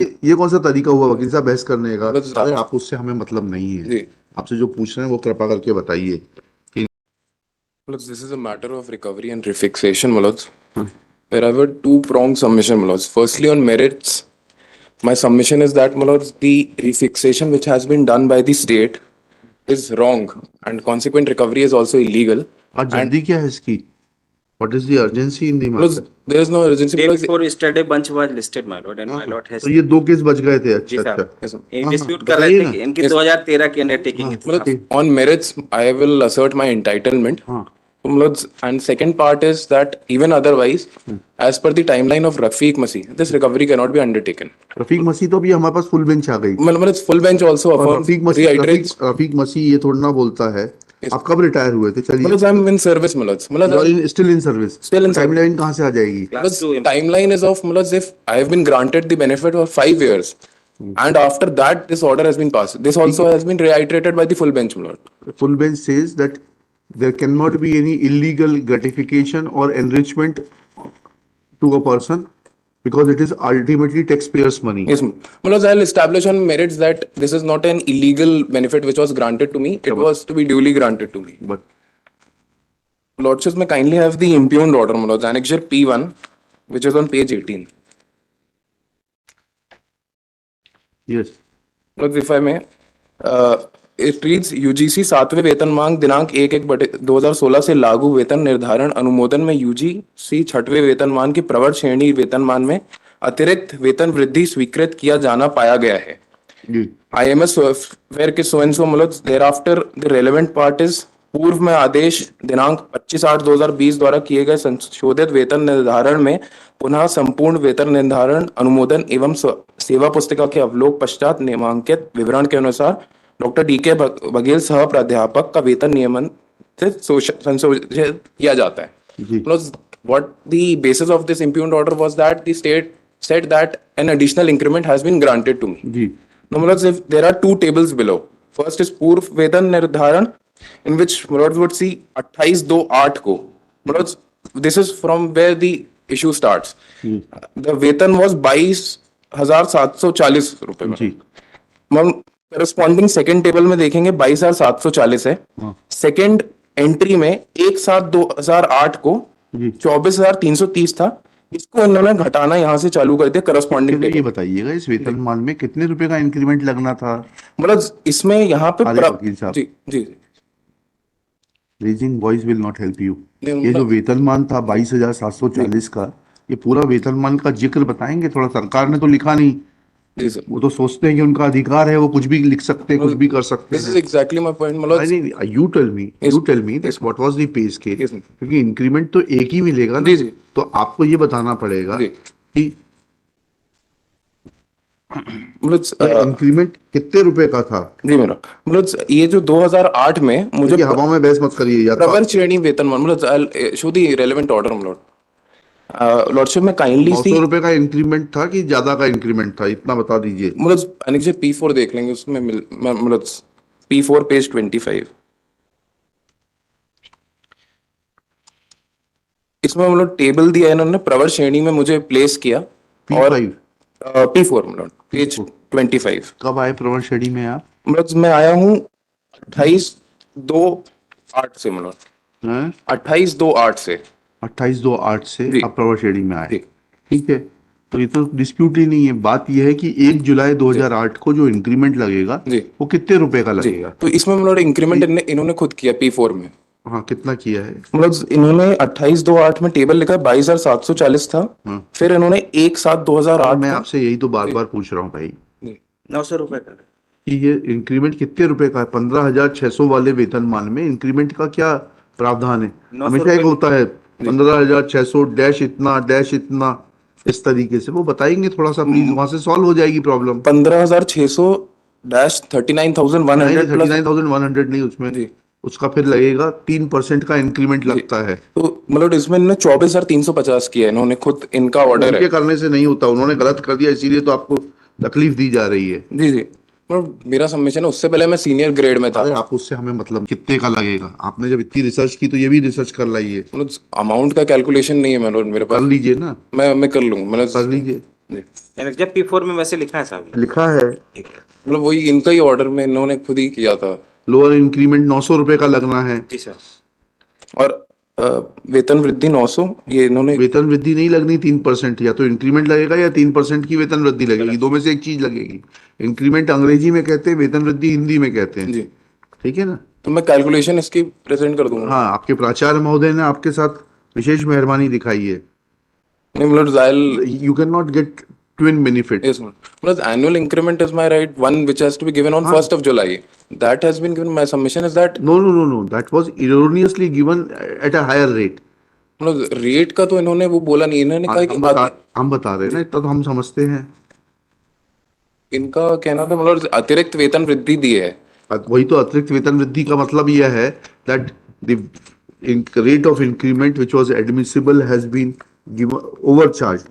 ये कौन सा तरीका हुआ वकील साहब बहस करने का? मतलब अरे आप उससे हमें मतलब नहीं है। जी आपसे जो पूछ रहे हैं वो कृपा करके बताइए कि मतलब this is a matter of recovery and refixation मतलब there are two pronged submission मतलब firstly on merits my submission is that मतलब the refixation which has been done by the state is wrong and consequent recovery is also illegal आज and जल्दी क्या है इसकी? What is the urgency in the मतलब matter? there is no urgency Day because before yesterday, bunch was listed, my lord, and my lord has तो ये दो case बच गए थे। जी अच्छा अच्छा। साहब yes, ये हाँ हाँ डिस्प्यूट कर रहे बताइए थे ना। कि इनकी yes, 2013 की अंडरटेकिंग हाँ है मतलब साहब। ठीक। on merits I will assert my entitlement हाँ मतलब and second part is that even otherwise as per the timeline of Rafiq Masih this recovery cannot be undertaken Rafiq मसीह तो अभी हमारे पास फुल बेंच आ गई। मतलब full bench also और affirms Rafiq मसीह reiterates Rafiq मसीह ये थोड़ा ना बोलता है। yes, आप कब रिटायर हुए थे? चलिए। मतलब I'm in service मतलब you are still in service. still in service timeline कहाँ से आ जाएगी? Class two timeline is of मतलब if I have been granted the benefit for 5 years and after that this order has been passed this also has been reiterated by the full bench मतलब Full bench says that there cannot be any illegal gratification or enrichment to a person because it is ultimately taxpayers' money. yes मतलब I'll establish on merits that this is not an illegal benefit which was granted to me it was to be duly granted to me But lordships may kindly have the impugned order मतलब annexure P1 which is on page 18 yes, मतलब if I may it reads UGC सातवें वेतन मांग दिनांक 1/1/2016 से लागू वेतन निर्धारण अनुमोदन में यूजीसी छठवें वेतनमान की प्रवर श्रेणी वेतनमान में अतिरिक्त वेतन वृद्धि स्वीकृत किया जाना पाया गया है जी आईएमएस सॉफ्टवेयर के सो एंड सो मतलब thereafter the relevant part is पूर्व में आदेश दिनांक 25/8/2020 द्वारा किए गए संशोधित वेतन निर्धारण में पुनः संपूर्ण वेतन निर्धारण अनुमोदन एवं सेवा पुस्तिका के अवलोक पश्चात नामांकित विवरण के अनुसार डॉक्टर डीके बघेल सह प्राध्यापक का वेतन नियमन से संशोधित किया जाता है जी what the basis of this impugned order was that the state said that an additional increment has been granted to me ji no, Mulad, if there are two tables below. First is Purv Vedan Nirdharan, in which Mulad would see 28/2/8 को. Mulad, this is from where the issue starts. The वेतन was 22,740 रुपए में. जी हम corresponding second table में देखेंगे 22,740 है. हाँ second entry में 1/7/2008 को जी 24,330 था. इसको इन्होंने घटाना यहाँ से चालू कर दिया करस्पॉन्डिंग चलिए ये टेबल. बताइएगा इस वेतनमान में कितने रुपए का इंक्रीमेंट लगना था? मतलब इसमें यहाँ पे अरे वकील साहब, जी जी raising voice will not help you. नहीं, ये जो मतलब- वेतनमान था 22,740 का, ये पूरा वेतनमान का जिक्र बताएंगे थोड़ा? सरकार ने तो लिखा नहीं। जी सर वो तो सोचते हैं कि उनका अधिकार है, वो कुछ भी लिख सकते हैं, कुछ भी कर सकते दिस इज हैं। एग्जैक्टली माय पॉइंट नहीं मतलब नहीं, you tell me that what was the pay scale, Yes, ma'am. क्योंकि इंक्रीमेंट तो एक ही मिलेगा ना। जी, जी। तो आपको ये बताना पड़ेगा जी। कि मतलब इंक्रीमेंट कितने रुपए का था। जी मेरा मतलब ये जो 2008 में मुझे देखिए हवा में बहस मत करिए या तो प्रवर श्रेणी वेतनमान मतलब शो दी रेलेवेंट ऑर्डर मतलब लॉर्डशिप में काइंडली सी 900 रुपए का इंक्रीमेंट था कि ज्यादा का इंक्रीमेंट था, इतना बता दीजिए। मतलब अनिक P4 देख लेंगे उसमें मतलब P4 पेज 25 इसमें मतलब टेबल दिया है इन्होंने प्रवर श्रेणी में मुझे प्लेस किया और P5 P4 मतलब पेज 25 कब आए प्रवर श्रेणी में आप? मतलब मैं आया हूँ 28/2/8 से मतलब हैं? 28/2/8 से 28/2/8 से जी। आप प्रवर श्रेणी में आए। जी। ठीक है, तो ये तो डिस्प्यूट ही नहीं है। बात यह है कि 1 जुलाई 2008 को जो इंक्रीमेंट लगेगा जी। वो कितने रुपए का जी लगेगा? तो इसमें मतलब इंक्रीमेंट इन्होंने खुद किया P4 में हाँ कितना किया है? मतलब इन्होंने 28/2/8 में टेबल लिखा 22,740 था फिर इन्होंने 1/7/2008 मैं को आपसे यही तो बार बार पूछ रहा हूँ भाई 900 रुपए का कि ये इंक्रीमेंट कितने रुपए का है। 15,600 वाले वेतनमान में इंक्रीमेंट का क्या प्रावधान है? 900 हमेशा एक रुपए होता है 15,600 डैश इतना डैश इतना, इस तरीके से वो बताएंगे थोड़ा सा प्लीज, वहां से सॉल्व हो जाएगी प्रॉब्लम। 15,600 39,100 प्लस 39,100 नहीं, उसमें जी उसका फिर लगेगा 3% का इंक्रीमेंट लगता है। तो मतलब इसमें इन्होंने 24,350 किया है इन्होंने खुद इनका ऑर्डर उनके है करने से नहीं होता, उन्होंने गलत कर दिया इसीलिए तो आपको तकलीफ दी जा रही है। जी जी मतलब मेरा सबमिशन है उससे पहले मैं सीनियर ग्रेड में था अरे आप उससे हमें मतलब कितने का लगेगा? आपने जब इतनी रिसर्च की तो ये भी रिसर्च कर लाइए। मतलब अमाउंट का कैलकुलेशन नहीं है मतलब मेरे कर पास लीजिए ना, मैं कर लूंगा कर मतलब लीजिए। यानी जब P4 में वैसे लिखा है साहब। लिखा है मतलब वही इनका ही ऑर्डर में इन्होंने खुद ही किया था। लोअर इंक्रीमेंट 900 रुपए का लगना है। जी सर। और अ, वेतन वृद्धि 900 ये इन्होंने वेतन वृद्धि नहीं लगनी 3%, या तो इंक्रीमेंट लगेगा या 3% की वेतन वृद्धि लगेगी, दो में से एक चीज लगेगी। इंक्रीमेंट अंग्रेजी में कहते हैं, वेतन वृद्धि हिंदी में कहते हैं। जी। ठीक है ना? तो मैं कैलकुलेशन इसकी प्रेजेंट कर दूंगा। हाँ, आपके प्राचार्य महोदय ने आपके साथ विशेष मेहरबानी दिखाई है। नहीं मतलब जायल you can not gate twin benefit. yes मतलब annual increment is my right one which has to be given on हाँ। 1st of July that has been given my submission is that no no no no, that was erroneously given at a higher rate। मतलब rate का तो इन्होंने वो बोला नहीं इन्होंने कहा कि हम बता रहे हैं ना, इतना तो हम समझते हैं। इनका कहना था मतलब अतिरिक्त वेतन वृद्धि दी है। वही तो अतिरिक्त वेतन वृद्धि का मतलब यह है that the rate of increment which was admissible has been given overcharge.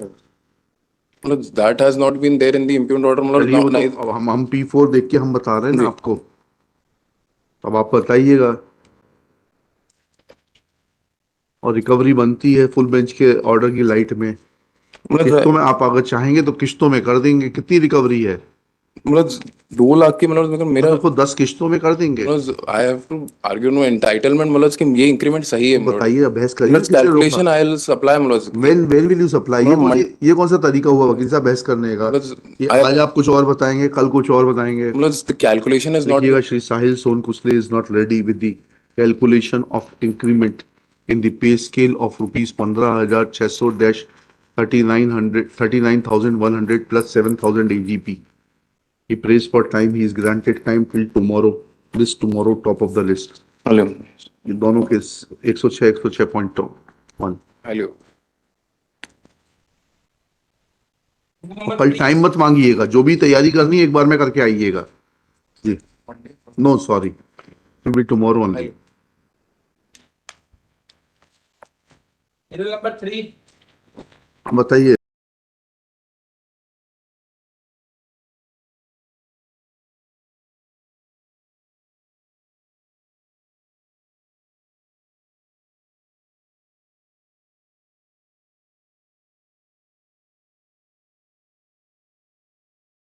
मतलब that has not been there in the impugned order चलिए, वो मतलब नहीं। तो अब हम P4 देख के हम बता रहे हैं ना जी। आपको। अब आप बताइएगा। और रिकवरी बनती है फुल बेंच के ऑर्डर की लाइट में। किस्तों में आप अगर चाहेंगे तो किस्तों में कर देंगे। कितनी रिकवरी है? मतलब 2 लाख की मतलब मेरा मतलब को 10 किस्तों में कर देंगे। मतलब I have to argue no entitlement मतलब कि ये इंक्रीमेंट सही है मतलब बताइए, बहस करिए। किससे कैलकुलेशन रोका? आई विल सप्लाई मतलब when will you supply? ये कौन सा तरीका हुआ वकील साहब बहस करने का? मतलब ये आज आप कुछ और बताएंगे, कल कुछ और बताएंगे। मतलब कैलकुलेशन इज नॉट देखिएगा, Shri Sahil Sonkusle is not ready with the calculation of increment in the pay scale of rupees 15,600 dash 39,100 plus 7,000 AGP। He prays for time. He is granted time till tomorrow. This tomorrow top of the list। ये दोनों के 106.1। Hello कल time मत मांगिएगा, जो भी तैयारी करनी है एक बार में करके आइएगा जी। No sorry, be tomorrow only. Number 3 बताइए।